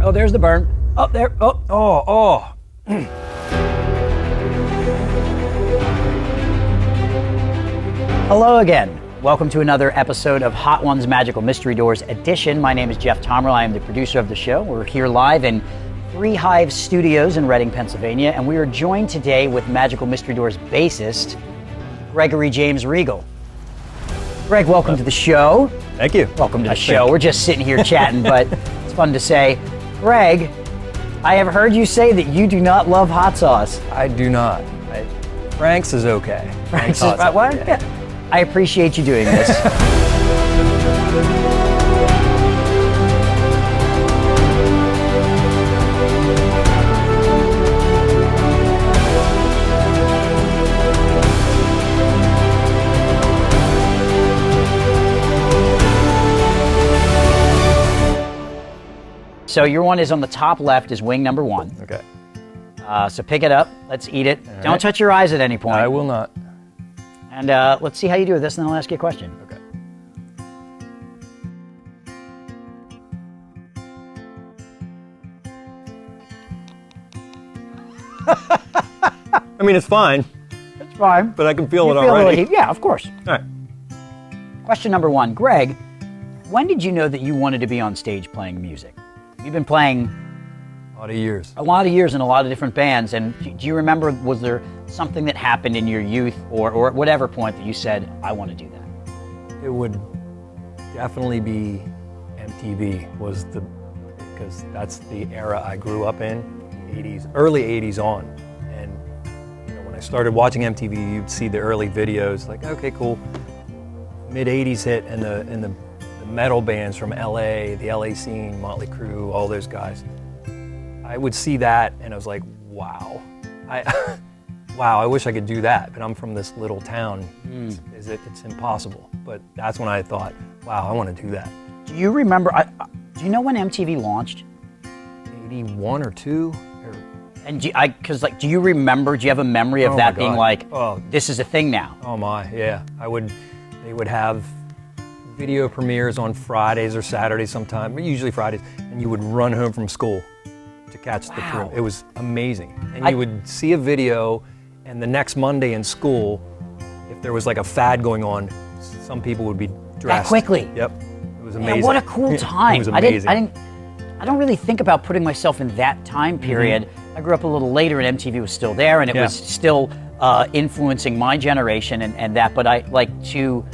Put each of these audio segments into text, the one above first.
Oh, there's the burn. Oh, there. Oh. Hello again. Welcome to another episode of Hot Ones Magical Mystery Doors Edition. My name is Jeff Tomrell. I am the producer of the show. We're here live in Three Hive Studios in Reading, Pennsylvania, and we are joined today with Magical Mystery Doors bassist, Gregory James Regal. Greg, welcome to the show. Thank you. Welcome to the show. We're just sitting here chatting, but it's fun to say. Greg, I have heard you say that you do not love hot sauce. I do not. Frank's is okay. Frank's is right. What? Yeah. I appreciate you doing this. So your one is on the top left is wing number one. Okay. So pick it up. Let's eat it. All Don't right. touch your eyes at any point. I will not. And let's see how you do with this, and then I'll ask you a question. Okay. I mean, it's fine, It's fine. but I can feel You it feel a little already. heat. Yeah, of course. All right. Question number one. Greg, when did you know that you wanted to be on stage playing music? You've been playing A lot of years. a lot of years in a lot of different bands, and do you remember, was there something that happened in your youth or at whatever point that you said, I want to do that? It would definitely be MTV because that's the era I grew up in, 80s, early 80s on. And when I started watching MTV, you'd see the early videos, like, okay, cool. Mid 80s hit, and the metal bands from LA, the LA scene, Motley Crue, all those guys. I would see that and I was like, wow. Wow, I wish I could do that, but I'm from this little town. It's impossible. But that's when I thought, wow, I want to do that. Do you remember, do you know when MTV launched? 81 or 2? And do you remember, do you have a memory of Oh that my being God. like, Oh. this is a thing now? Oh my, yeah. They would have video premieres on Fridays or Saturdays sometime, but usually Fridays, and you would run home from school to catch the Wow. premiere. It was amazing. And you would see a video, and the next Monday in school, if there was like a fad going on, some people would be dressed. That quickly? Yep. It was amazing. Man, what a cool time. It was amazing. I don't really think about putting myself in that time period. I grew up a little later and MTV was still there, and it was still influencing my generation and that, but I like to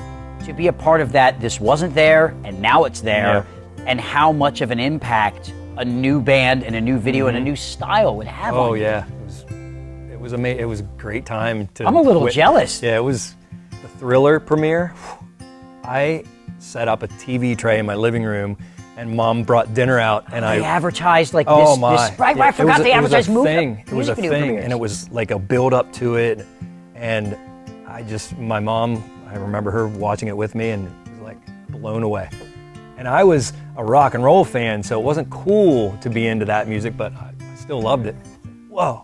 be a part of that. This wasn't there, and now it's there, and how much of an impact a new band and a new video and a new style would have on you. Yeah. It was amazing. It was a great time to I'm a little jealous. Yeah, it was the Thriller premiere. I set up a TV tray in my living room, and Mom brought dinner out, and They I advertised like oh this. my! Right, I forgot they advertised It was music a video thing, premieres. and it was like a build up to it, and my mom, I remember her watching it with me, and was like blown away. And I was a rock and roll fan, so it wasn't cool to be into that music, but I still loved it. Whoa,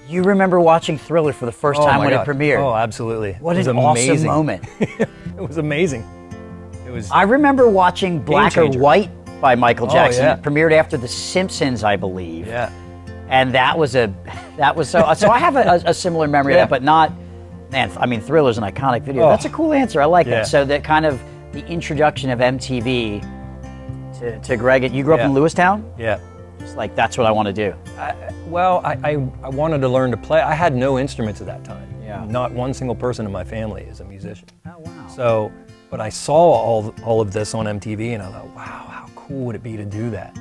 You remember watching Thriller for the first time my when God. it premiered. Oh, absolutely. What It was an amazing. awesome moment. It was amazing. It was. I remember watching Black or changer. White by Michael Jackson. yeah. It premiered after The Simpsons, I believe. Yeah. And that was so I have a similar memory of Yeah. that, but not, man, I mean, Thriller's an iconic video. Oh. That's a cool answer. I like Yeah. that. So that kind of the introduction of MTV to Greg. You grew up in Yeah. Lewistown? Yeah. It's like, that's what I want to do. I wanted to learn to play. I had no instruments at that time. Yeah. Not one single person in my family is a musician. Oh, wow. So, but I saw all of this on MTV, and I thought, wow, how cool would it be to do that?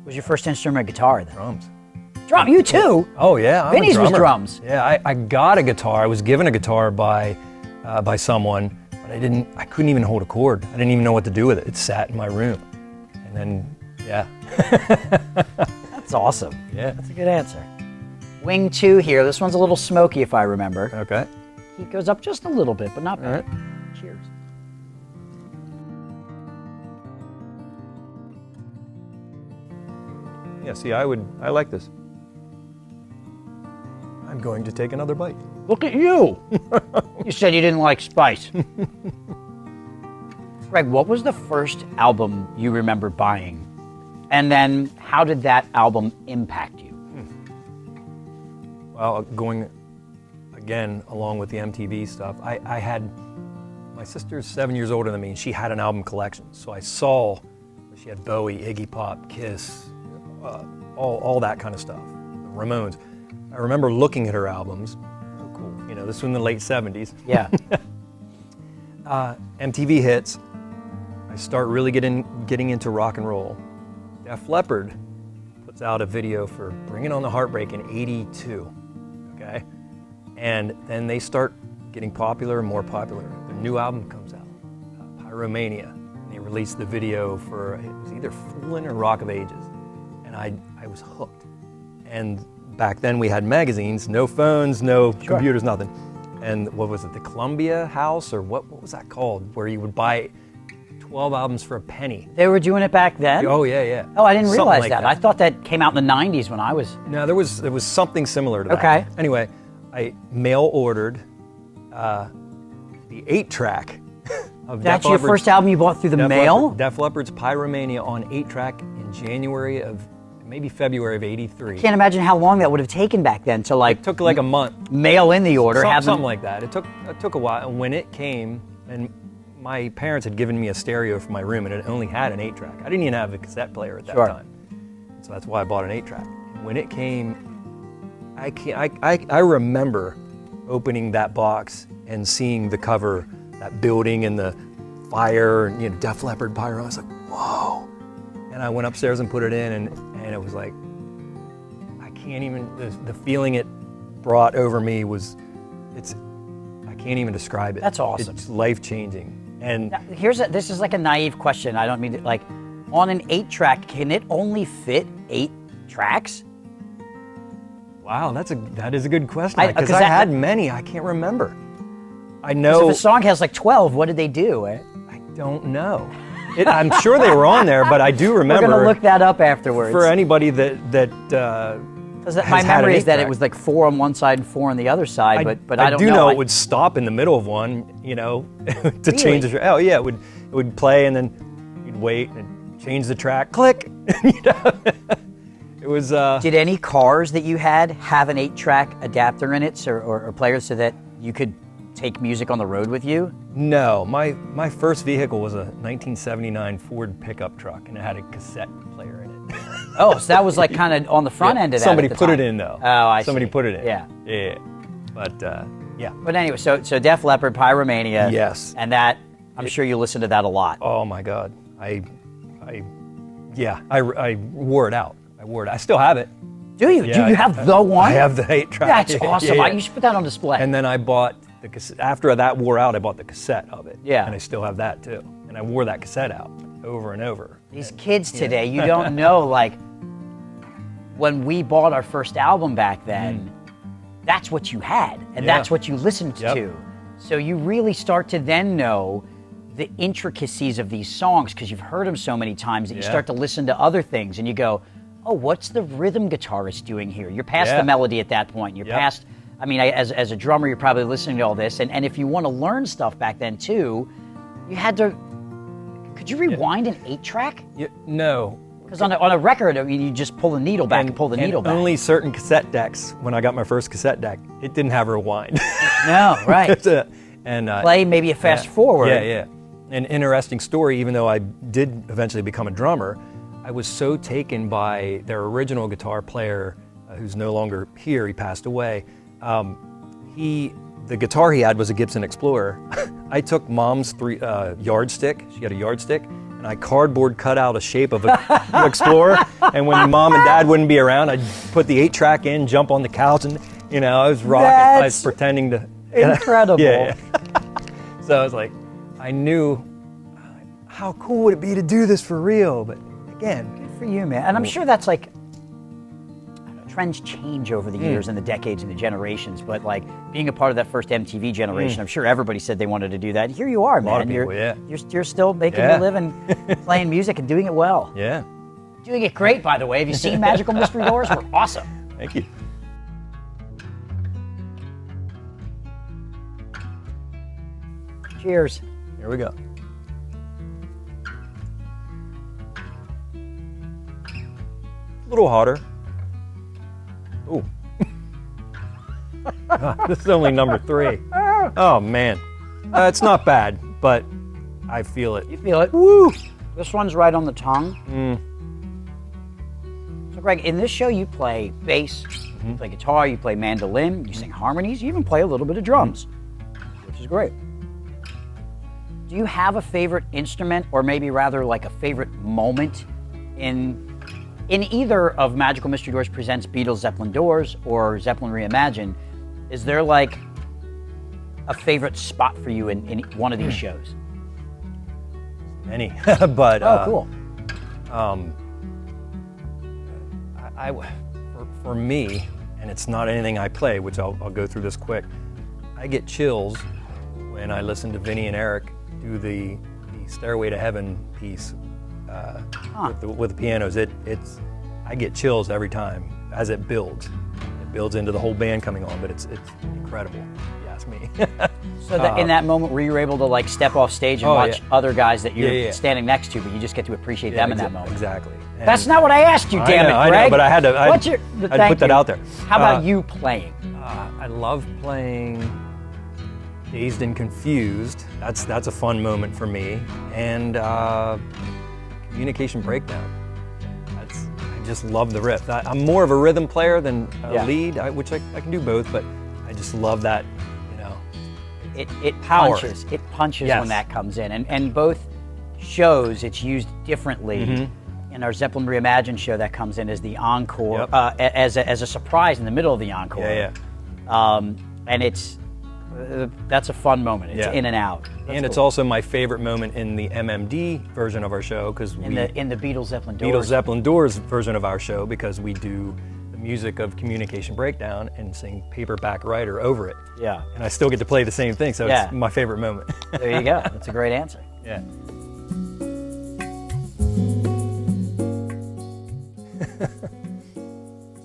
Was your first instrument guitar then? Drums. Drum, you too? Oh yeah, I'm a Vinny's was drummer. drums. Yeah, I got a guitar. I was given a guitar by someone, but I couldn't even hold a chord. I didn't even know what to do with it. It sat in my room, and then yeah. That's awesome. Yeah. That's a good answer. Wing 2 here. This one's a little smoky if I remember. Okay. Heat goes up just a little bit, but not bad. All right. Cheers. Yeah. See, I like this. I'm going to take another bite. Look at you. You said you didn't like spice. Greg, what was the first album you remember buying? And then how did that album impact you? Well, going again along with the MTV stuff, I had, my sister's 7 years older than me, and she had an album collection. So I saw, she had Bowie, Iggy Pop, Kiss, all that kind of stuff, the Ramones. I remember looking at her albums. Oh, cool. You know, this was in the late 70s. Yeah. MTV hits. I start really getting into rock and roll. Def Leppard puts out a video for Bring It On the Heartbreak in '82, okay? And then they start getting popular and more popular. Their new album comes out, Pyromania. And they released the video for, it was either Foolin' or Rock of Ages. And I was hooked. And back then we had magazines, no phones, no computers, nothing. And what was it, the Columbia House, or what was that called, where you would buy 12 albums for a penny. They were doing it back then? Oh, yeah, yeah. Oh, I didn't Something realize like that. I thought that came out in the 90s when I was... No, there was something similar to that. Okay. Anyway, I mail ordered the 8-track of That's Def your Leppard's, first album you bought through the mail? Def Leppard's Pyromania on 8-track in January of, maybe February of '83. Can't imagine how long that would have taken back then to like... It took like a month. Mail in the order. Something like that. It took a while. And when it came, and my parents had given me a stereo for my room, and it only had an 8-track. I didn't even have a cassette player at that time. So that's why I bought an 8-track. When it came, I remember opening that box and seeing the cover, that building and the fire, and, you know, Def Leppard Pyro. I was like, whoa. And I went upstairs and put it in, and it was like, I can't even, the feeling it brought over me was, I can't even describe it. That's awesome. It's life-changing. And now, this is like a naive question. I don't mean to, like, on an 8-track, can it only fit 8 tracks? wow, that is a good question, because I had many, I can't remember. I know. If a song has like 12, what did they do? I don't know. I'm sure they were on there, but I do remember. We're going to look that up afterwards. For anybody that my memory is that it was like 4 on one side and 4 on the other side, but I don't know. I do know it would stop in the middle of one, you know, to change the track. Oh yeah, it would play, and then you'd wait and change the track. Click. You know? It was. Did any cars that you had have an 8-track adapter in it, or players, so that you could take music on the road with you? No, my first vehicle was a 1979 Ford pickup truck, and it had a cassette player in it. Oh, so that was like kind of on the front end of that. Somebody at the put time. it in though. Oh, I see. Somebody put it in. Yeah. Yeah. But yeah. But anyway, so Def Leppard, Pyromania. Yes. And that, I'm sure you listen to that a lot. Oh my God. I wore it out. I still have it. Do you? Yeah, Do you have the one? I have the 8-track. That's awesome. Yeah. You should put that on display. And then I bought the cassette. After that wore out, I bought the cassette of it. Yeah. And I still have that too. And I wore that cassette out over and over. These kids today, you don't know, like, when we bought our first album back then, that's what you had, and that's what you listened to. So you really start to then know the intricacies of these songs, because you've heard them so many times that you start to listen to other things, and you go, oh, what's the rhythm guitarist doing here? You're past the melody at that point. You're past, I mean, as a drummer, you're probably listening to all this, and if you want to learn stuff back then too, you had to, could you rewind an 8-track? No. Because on a record, I mean, you just pull the needle back and pull the needle back. Only certain cassette decks, when I got my first cassette deck, it didn't have a rewind. No, right. And play maybe a fast forward. Yeah. An interesting story, even though I did eventually become a drummer, I was so taken by their original guitar player, who's no longer here, he passed away. The guitar he had was a Gibson Explorer. I took Mom's yardstick, she had a yardstick, and I cardboard cut out a shape of an Explorer, and when Mom and Dad wouldn't be around, I'd put the 8-track in, jump on the couch, and, you know, I was rocking. I was pretending to... Incredible. Yeah. So I was like, I knew, how cool would it be to do this for real? But again... Good for you, man. And I'm sure that's like, I don't know, trends change over the years and the decades and the generations, but like being a part of that first MTV generation, I'm sure everybody said they wanted to do that. Here you are, man. A lot of people, You're still making your living, playing music and doing it well. Yeah. Doing it great, by the way. Have you seen Magical Mystery Doors? We're awesome. Thank you. Cheers. Here we go. All little hotter. Ooh. This is only number 3. Oh, man. It's not bad, but I feel it. You feel it. Woo! This one's right on the tongue. So, Greg, in this show, you play bass, you play guitar, you play mandolin, you sing harmonies, you even play a little bit of drums, which is great. Do you have a favorite instrument, or maybe rather like a favorite moment in either of Magical Mystery Doors Presents Beatles Zeppelin Doors or Zeppelin Reimagined? Is there like a favorite spot for you in one of these shows? Many, but cool. For me, and it's not anything I play, which I'll go through this quick. I get chills when I listen to Vinny and Eric do the Stairway to Heaven piece with the pianos. I get chills every time as it builds. It builds into the whole band coming on, but it's incredible, if you ask me. So that in that moment, were you able to like step off stage and watch other guys that you're standing next to, but you just get to appreciate them in that moment? Exactly. And that's not what I asked you, damn it, Greg. I know, but I had to. I'd put that out there. How about you playing? I love playing Dazed and Confused. That's a fun moment for me, and Communication Breakdown. I just love the riff. I'm more of a rhythm player than a lead, which I can do both, but I just love that. It punches. It punches when that comes in, and both shows it's used differently. In our Zeppelin Reimagined show, that comes in as the encore, as a surprise in the middle of the encore. And that's a fun moment. It's in and out. And it's also my favorite moment in the MMD version of our show, because in the Beatles Zeppelin Doors. Beatles Zeppelin Doors version of our show, because we do the music of Communication Breakdown and sing Paperback Writer over it. Yeah. And I still get to play the same thing, so it's my favorite moment. There you go. That's a great answer. Yeah.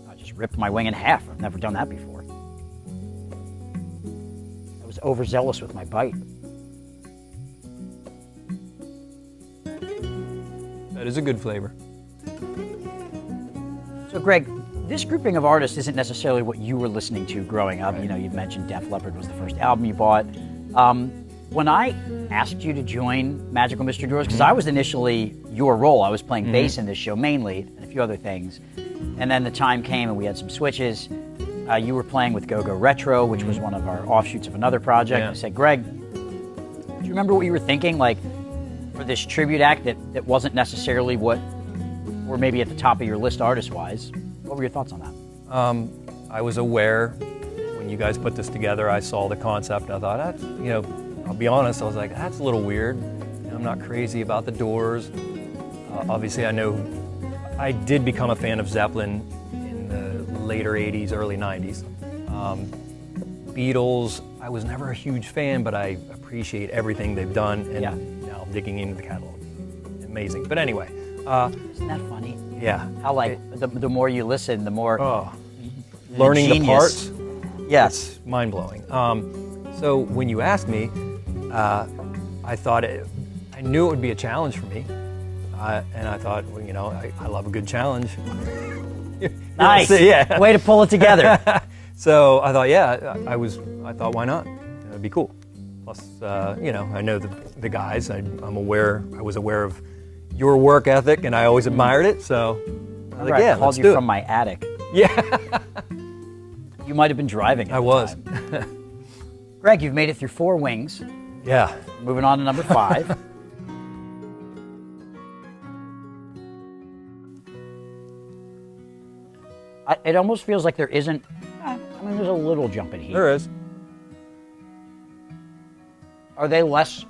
I just ripped my wing in half. I've never done that before. I was overzealous with my bite. That is a good flavor. So, Greg, this grouping of artists isn't necessarily what you were listening to growing up. Right. You know, you've mentioned Def Leppard was the first album you bought. When I asked you to join Magical Mystery Doors, because I was initially your role, I was playing bass in this show mainly, and a few other things. And then the time came and we had some switches. You were playing with Go Go Retro, which was one of our offshoots of another project. I said, Greg, do you remember what you were thinking, like, for this tribute act that wasn't necessarily what were maybe at the top of your list artist-wise? What were your thoughts on that? I was aware when you guys put this together. I saw the concept. I thought, that's, I'll be honest, I was like, that's a little weird. I'm not crazy about the Doors. Obviously, I know I did become a fan of Zeppelin in the later 80s, early 90s. Beatles, I was never a huge fan, but I appreciate everything they've done, and now I'm digging into the catalog. Amazing. But anyway. Isn't that funny? Yeah. How, like, the more you listen, the more... learning the parts? Yes. It's mind-blowing. So when you asked me, I thought I knew it would be a challenge for me, and I thought, well, I love a good challenge. Nice. Way to pull it together. So I thought, I thought, why not? It'd be cool. Plus, I know the guys. I was aware of your work ethic, and I always admired it. So I was like, I called you from my attic. Yeah. You might have been driving. I was. Greg, you've made it through 4 wings. Yeah. Moving on to number 5. It almost feels like there isn't. There's a little jump in heat. There is. Are they less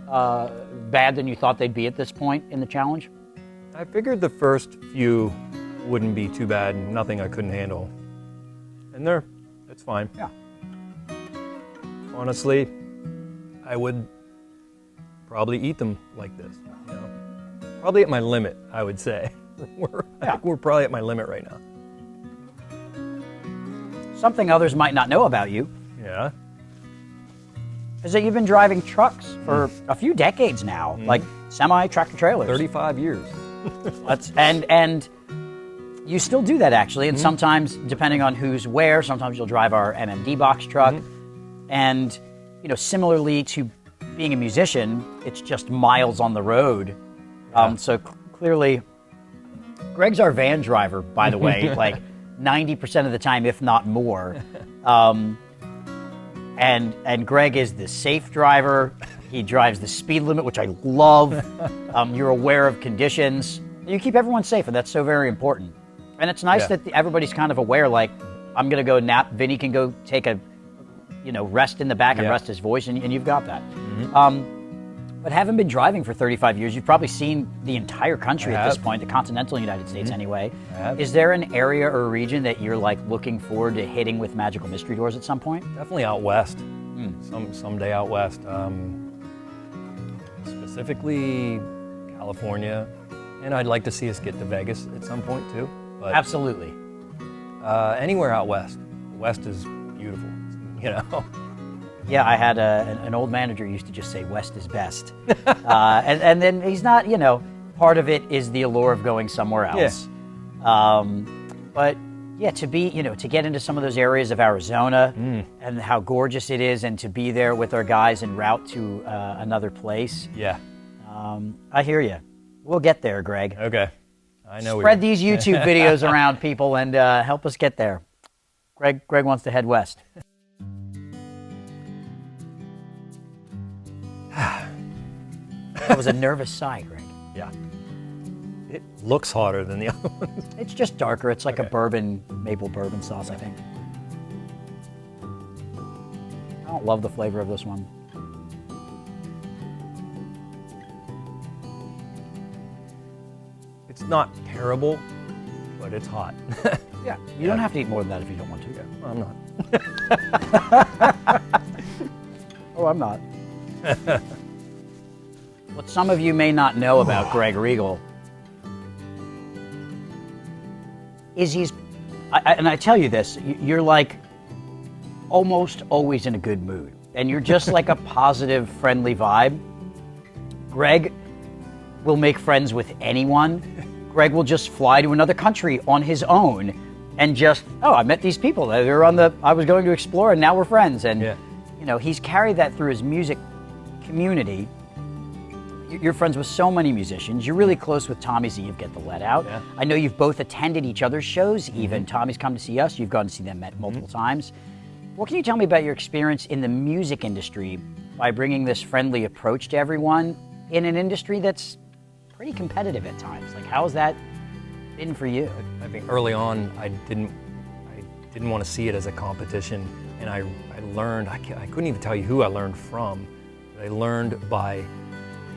bad than you thought they'd be at this point in the challenge? I figured the first few wouldn't be too bad. Nothing I couldn't handle. And it's fine. Yeah. Honestly, I would probably eat them like this. Probably at my limit, I would say. I think we're probably at my limit right now. Something others might not know about you is that you've been driving trucks for a few decades now, like semi-tractor trailers. 35 years. And You still do that, actually, and sometimes, depending on who's where, sometimes you'll drive our MMD box truck, and, you know, similarly to being a musician, it's just miles on the road. So clearly, Greg's our van driver, by the way, like 90% of the time, if not more. And Greg is the safe driver. He drives the speed limit, which I love. You're aware of conditions. You keep everyone safe, and that's so very important. And it's nice that everybody's kind of aware, like, I'm going to go nap. Vinny can go take a, you know, rest in the back and rest his voice, and you've got that. But having been driving for 35 years, you've probably seen the entire country at this point, the continental United States anyway. Is there an area or a region that you're like looking forward to hitting with Magical Mystery Doors at some point? Definitely out west. Someday out west. Specifically California, and I'd like to see us get to Vegas at some point too. But, Absolutely. Anywhere out west. The West is beautiful, you know. Yeah, I had an old manager who used to just say West is best. And then he's not, you know, part of it is the allure of going somewhere else. But yeah, to be, you know, to get into some of those areas of Arizona and how gorgeous it is, and to be there with our guys en route to another place. Yeah. I hear you. We'll get there, Greg. Okay. I know. Spread these YouTube videos around, people, and help us get there. Greg wants to head west. That was a nervous sigh, Greg. Yeah. It looks hotter than the other ones. It's just darker. It's like a maple bourbon sauce, I think. I don't love the flavor of this one. It's not terrible, but it's hot. Yeah. You don't have to eat more than that if you don't want to. Yeah, well, I'm not. Oh, I'm not. What some of you may not know about Greg Regal is and I tell you this, you're like almost always in a good mood, and you're just like a positive, friendly vibe. Greg will make friends with anyone. Greg will just fly to another country on his own and just, I met these people. I was going to explore, and now we're friends. And you know, he's carried that through his music community. You're friends with so many musicians. You're really close with Tommy Z of Get the Lead Out. Yeah. I know you've both attended each other's shows even. Tommy's come to see us. You've gone to see them multiple times. What can you tell me about your experience in the music industry by bringing this friendly approach to everyone in an industry that's pretty competitive at times? Like, how's that been for you? I think early on, I didn't want to see it as a competition, and I learned. I couldn't even tell you who I learned from. But I learned by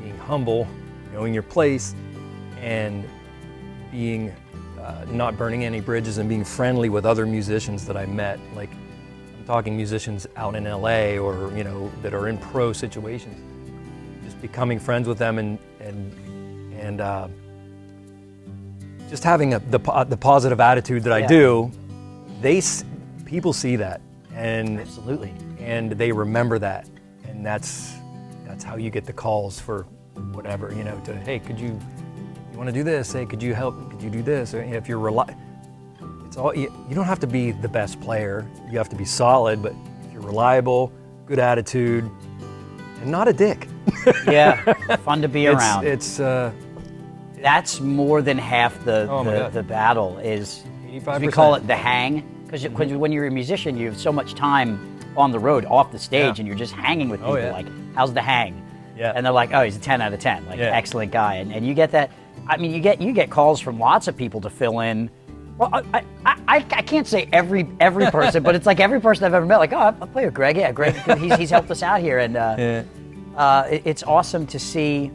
being humble, knowing your place, and being not burning any bridges, and being friendly with other musicians that I met. Like, I'm talking musicians out in LA, or you know, that are in pro situations. Just becoming friends with them, and just having the positive attitude that I do. People see that, and absolutely, and they remember that, and that's how you get the calls for whatever, you know, to, hey, you want to do this? Hey, could you help? Could you do this? Or if you're it's all, you don't have to be the best player. You have to be solid, but if you're reliable, good attitude, and not a dick. Yeah, fun to be around. That's more than half the battle is, 85%. We call it the hang, because when you're a musician, you have so much time on the road, off the stage, and you're just hanging with people. Like, how's the hang? Yeah. And they're like, oh, he's a 10 out of 10, like excellent guy. And you get that. I mean, you get calls from lots of people to fill in. Well, I can't say every person, but it's like every person I've ever met. Like, oh, I play with Greg. Yeah, Greg, he's helped us out here, and it's awesome to see.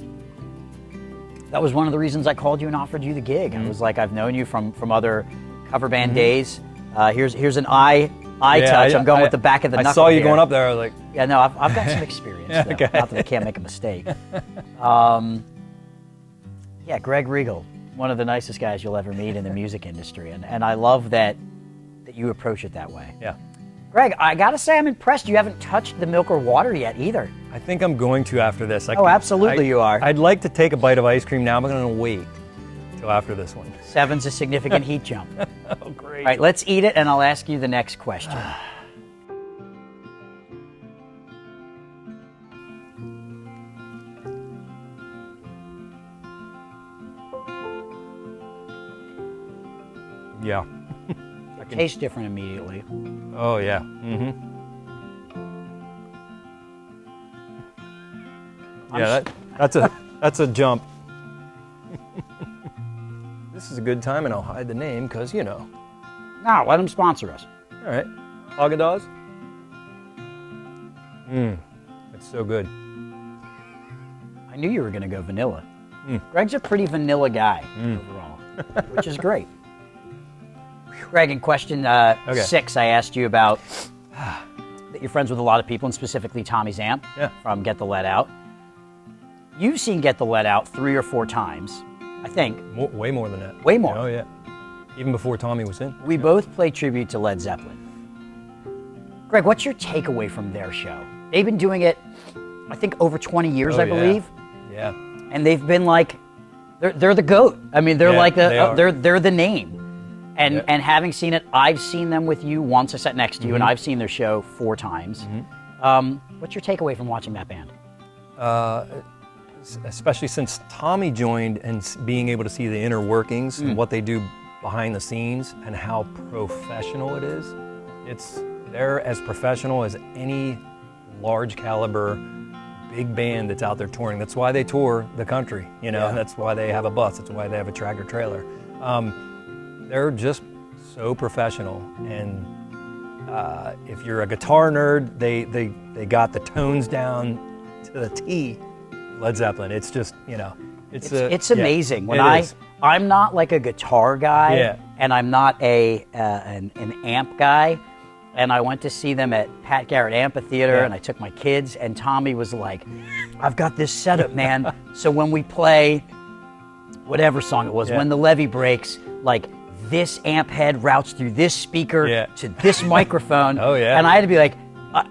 That was one of the reasons I called you and offered you the gig. I was like, I've known you from other cover band days. Here's an eye touch. I'm going with the back of the knuckle. I saw you here. going up there. I was like, yeah, no, I've got some experience. Okay. Not that I can't make a mistake. Yeah, Greg Regal, one of the nicest guys you'll ever meet in the music industry, and I love that you approach it that way. Yeah. Greg, I gotta say I'm impressed. You haven't touched the milk or water yet either. I think I'm going to after this. Absolutely you are. I'd like to take a bite of ice cream now. I'm going to wait till after this one. 7's a significant heat jump. Oh, great. All right, let's eat it, and I'll ask you the next question. Yeah. It tastes different immediately. Oh, yeah. Mm-hmm. Yeah, that's a jump. This is a good time, and I'll hide the name because, you know. No, let them sponsor us. All right. Haagen-Dazs? It's so good. I knew you were going to go vanilla. Greg's a pretty vanilla guy overall, which is great. Greg, in question 6, I asked you about that you're friends with a lot of people, and specifically Tommy Zamp from Get the Let Out. You've seen Get the Let Out 3 or 4 times, I think. Way more than that. Way more. Oh, yeah. Even before Tommy was in. We both play tribute to Led Zeppelin. Greg, what's your takeaway from their show? They've been doing it, I think, over 20 years, I believe. Yeah. And they've been like, they're the GOAT. I mean, they're like they're the name. And having seen it, I've seen them with you once. I sat next to you, and I've seen their show 4 times. What's your takeaway from watching that band? Especially since Tommy joined and being able to see the inner workings and what they do behind the scenes and how professional it is. They're as professional as any large caliber big band that's out there touring. That's why they tour the country, you know, and that's why they have a bus. That's why they have a tractor trailer. They're just so professional, and if you're a guitar nerd, they got the tones down to the T. Led Zeppelin. It's just, you know, it's amazing. When I'm not like a guitar guy, and I'm not an amp guy, and I went to see them at Pat Garrett Amphitheater, and I took my kids, and Tommy was like, "I've got this setup, man. So when we play whatever song it was, when the levee breaks, like." This amp head routes through this speaker to this microphone. And I had to be like,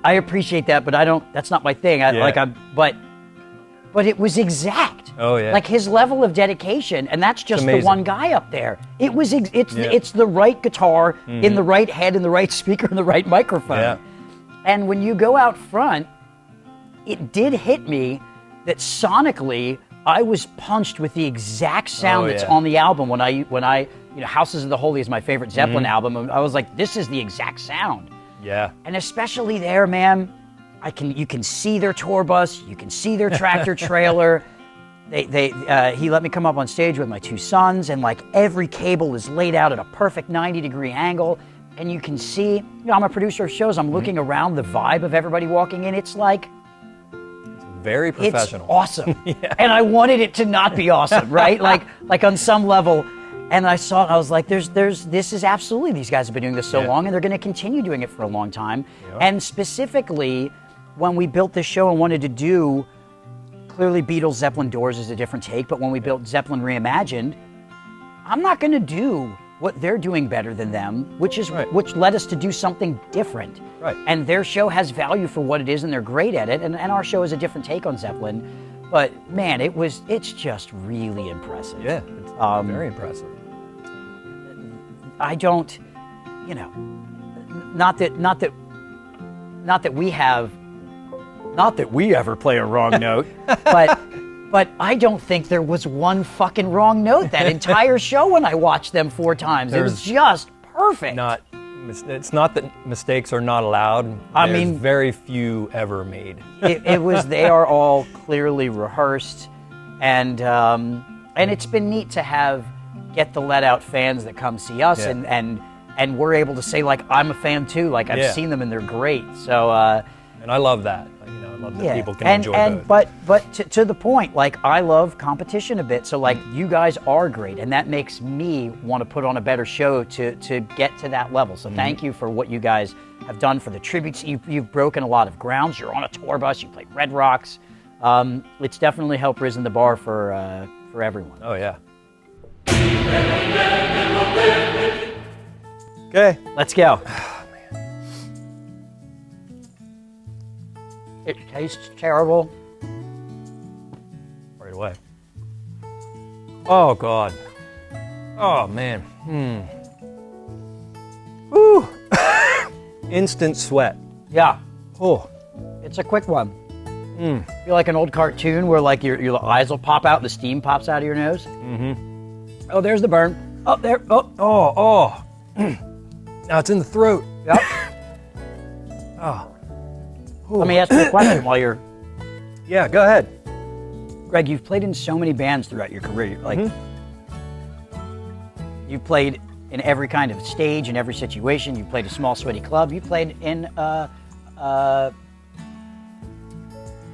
I appreciate that, but I don't, that's not my thing. But it was exact. Like his level of dedication, and that's just the one guy up there. It was, it's the right guitar in the right head, in the right speaker, in the right microphone. And when you go out front, it did hit me that sonically, I was punched with the exact sound that's on the album when I you know, Houses of the Holy is my favorite Zeppelin album, and I was like, this is the exact sound. And especially there, man, you can see their tour bus, you can see their tractor trailer. He let me come up on stage with my 2 sons, and like every cable is laid out at a perfect 90-degree angle, and you can see, you know, I'm a producer of shows, I'm looking around the vibe of everybody walking in, it's like, very professional. It's awesome. And I wanted it to not be awesome, right? like on some level. And I saw it, and I was like, this is absolutely, these guys have been doing this so long, and they're going to continue doing it for a long time. And specifically, when we built this show and wanted to do, clearly Beatles, Zeppelin, Doors is a different take, but when we built Zeppelin Reimagined, I'm not going to do what they're doing better than them, which led us to do something different. And their show has value for what it is, and they're great at it, and our show is a different take on Zeppelin. But man, it's just really impressive. It's very impressive. I don't, you know, not that we ever play a wrong note, but I don't think there was one fucking wrong note that entire show when I watched them 4 times. It was just perfect. It's not that mistakes are not allowed. I mean, very few ever made. They are all clearly rehearsed, and it's been neat to have Get the Let Out fans that come see us, and we're able to say, like, I'm a fan too. Like, I've seen them and they're great. So and I love that. You know, I love that people can enjoy both. But to the point, like, I love competition a bit. So like, you guys are great, and that makes me want to put on a better show to get to that level. So thank you for what you guys have done for the tributes. You've broken a lot of grounds. You're on a tour bus. You played Red Rocks. It's definitely helped risen the bar for everyone. Oh yeah. Okay, let's go. It tastes terrible. Right away. Oh God. Oh, man. Woo! Instant sweat. Yeah, Oh. it's a quick one. Feel like an old cartoon where like your eyes will pop out and the steam pops out of your nose. Mm-hmm. Oh, there's the burn. Oh, there. Oh. Oh. Now it's in the throat. Yep. Oh. Let me ask you a question while you're... Yeah, go ahead. Greg, you've played in so many bands throughout your career. Like, you've played in every kind of stage, in every situation. You played a small, sweaty club. You played in...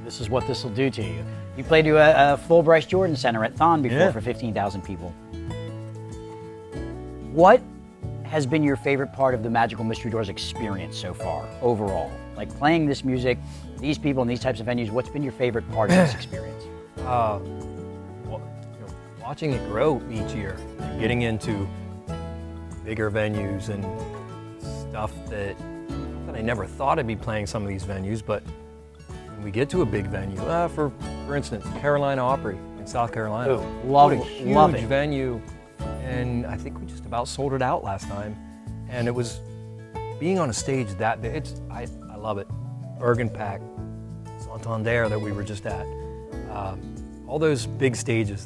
this is what this will do to you. You played to a full Bryce Jordan Center at Thon before for 15,000 people. What has been your favorite part of the Magical Mystery Doors experience so far, overall? Like playing this music, these people in these types of venues, what's been your favorite part of this experience? Well, watching it grow each year, and getting into bigger venues and stuff that I never thought I'd be playing some of these venues, but when we get to a big venue, for instance, Carolina Opry in South Carolina. Ooh, love what a huge venue, and I think we just about sold it out last time. And it was being on a stage that big. I love it. Bergen Pack, Santander that we were just at. All those big stages.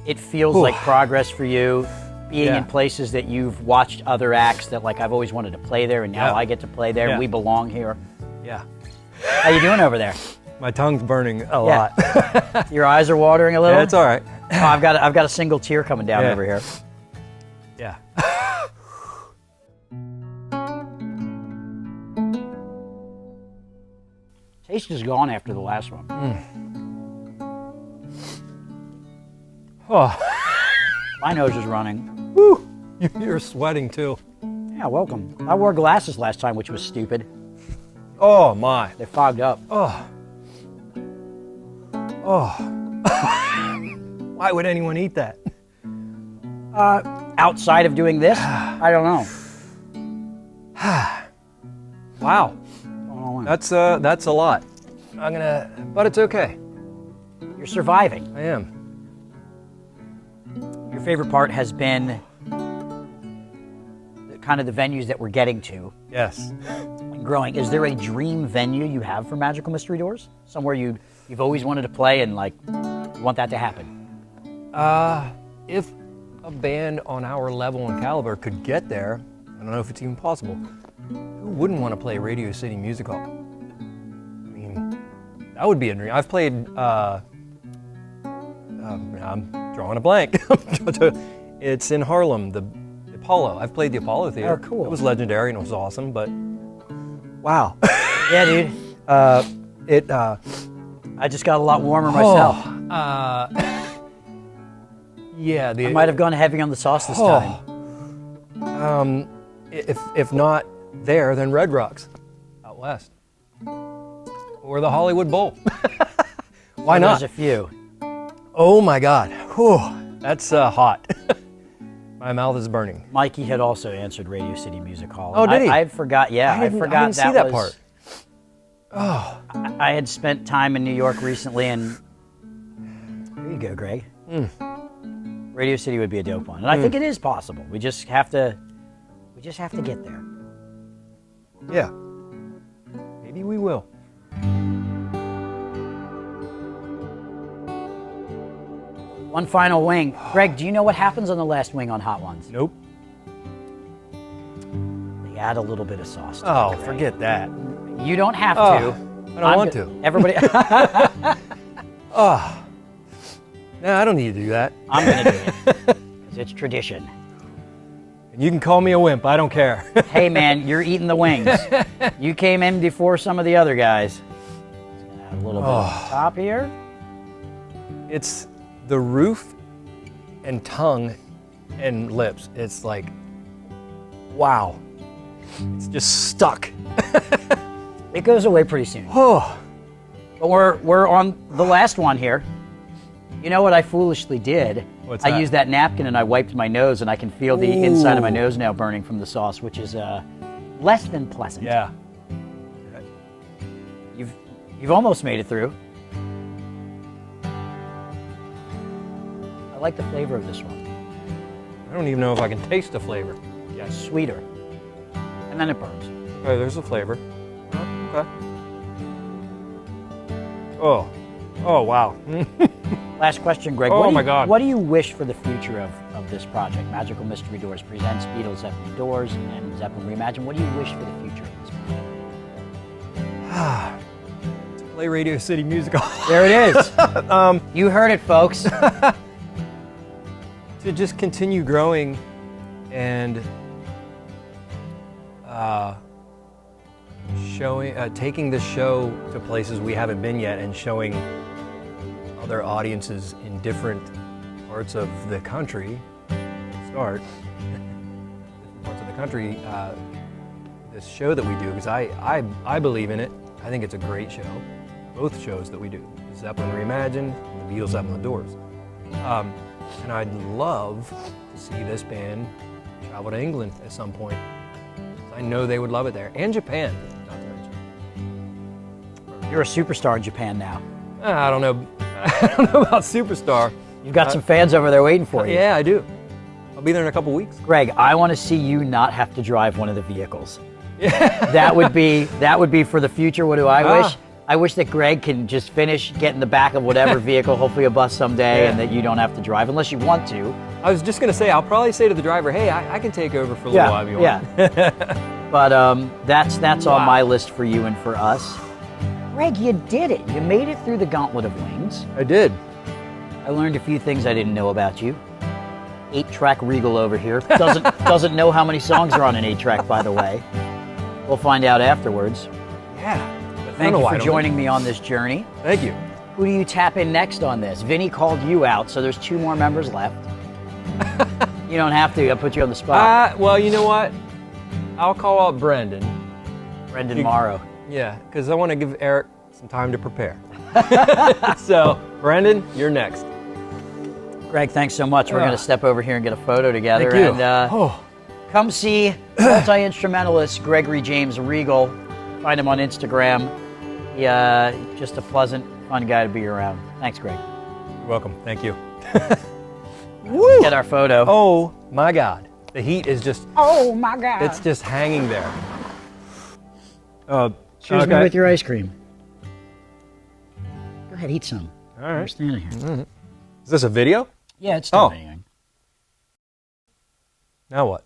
It feels like progress for you. Being in places that you've watched other acts that like I've always wanted to play there, and now I get to play there. And we belong here. Yeah. How you doing over there? My tongue's burning a lot. Your eyes are watering a little? Yeah, it's all right. Oh, I've got a single tear coming down over here. Yeah. Taste is gone after the last one. Oh. My nose is running. Woo. You're sweating too. Yeah, welcome. I wore glasses last time, which was stupid. Oh my. They fogged up. Oh. Oh. Why would anyone eat that? Outside of doing this, I don't know. Wow. Oh, That's a lot. But it's okay. you're surviving. I am. Your favorite part has been kind of the venues that we're getting to. Yes. And growing. Is there a dream venue you have for Magical Mystery Doors? Somewhere you've always wanted to play and like you want that to happen? If a band on our level and caliber could get there, I don't know if it's even possible, who wouldn't want to play Radio City Music Hall? I mean, that would be a dream. I've played, I'm drawing a blank. It's in Harlem, the Apollo. I've played the Apollo Theater. Oh, cool. It was legendary and it was awesome, but wow. Yeah, dude. I just got a lot warmer myself. Yeah, I might have gone heavy on the sauce this time. If not there, then Red Rocks out west, or the Hollywood Bowl. Why not? There's a few. Oh my God, whew, that's hot. My mouth is burning. Mikey had also answered Radio City Music Hall. Oh, did he? I forgot. Yeah, I forgot I didn't see that part. Oh. I had spent time in New York recently, and there you go, Greg. Radio City would be a dope one, and I think it is possible. We just have to get there. Yeah, maybe we will. One final wing. Greg, do you know what happens on the last wing on Hot Ones? Nope. They add a little bit of sauce to Oh, it, Greg. forget that. You don't have to. I don't want to. Everybody. Oh. No, I don't need to do that. I'm going to do it. Because it's tradition. And you can call me a wimp. I don't care. Hey, man, you're eating the wings. You came in before some of the other guys. Just gonna add a little bit on the top here. It's the roof and tongue and lips. It's like, wow. It's just stuck. It goes away pretty soon. Oh. But we're on the last one here. You know what I foolishly did? What's I that? used that napkin and I wiped my nose, and I can feel the inside of my nose now burning from the sauce, which is less than pleasant. Yeah. You've almost made it through. I like the flavor of this one. I don't even know if I can taste the flavor. Yeah, sweeter. And then it burns. Okay, there's the flavor. Oh, okay. Oh. Oh, wow. Last question, Greg. Oh, my God. What do you wish for the future of this project? Magical Mystery Doors presents Beatles Zeppelin Doors and Zeppelin Reimagined. What do you wish for the future of this project? To play Radio City Music Hall. There it is. You heard it, folks. To just continue growing and taking the show to places we haven't been yet and showing other audiences in different parts of the country, different parts of the country, this show that we do, because I believe in it. I think it's a great show, both shows that we do, Zeppelin Reimagined and the Beatles Zeppelin Doors. And I'd love to see this band travel to England at some point. I know they would love it there, and Japan, not to mention. You're a superstar in Japan now. I don't know. I don't know about superstar. You've got some fans over there waiting for you. Yeah, I do. I'll be there in a couple weeks. Greg, I want to see you not have to drive one of the vehicles. That would be for the future. What do I wish? I wish that Greg can just finish, get in the back of whatever vehicle, hopefully a bus someday, and that you don't have to drive unless you want to. I was just going to say, I'll probably say to the driver, hey, I can take over for a little while if you want. Yeah. But that's on my list for you and for us. Greg, you did it. You made it through the gauntlet of wings. I did. I learned a few things I didn't know about you. 8-track Regal over here. Doesn't know how many songs are on an 8-track, by the way. We'll find out afterwards. Yeah. Thank you for joining me on this journey. Thank you. Who do you tap in next on this? Vinny called you out, so there's 2 more members left. You don't have to. I'll put you on the spot. Well, you know what? I'll call out Brendan. Brendan Morrow. Yeah, because I want to give Eric some time to prepare. So, Brendan, you're next. Greg, thanks so much. We're going to step over here and get a photo together. Thank you. And come see multi-instrumentalist Gregory James Regal. Find him on Instagram. Just a pleasant, fun guy to be around. Thanks, Greg. You're welcome. Thank you. Woo! Get our photo. Oh, my God. The heat is just... Oh, my God. It's just hanging there. Choose me with your ice cream. Go ahead, eat some. All right. We're standing here. Mm-hmm. Is this a video? Yeah, it's still hanging. Now what?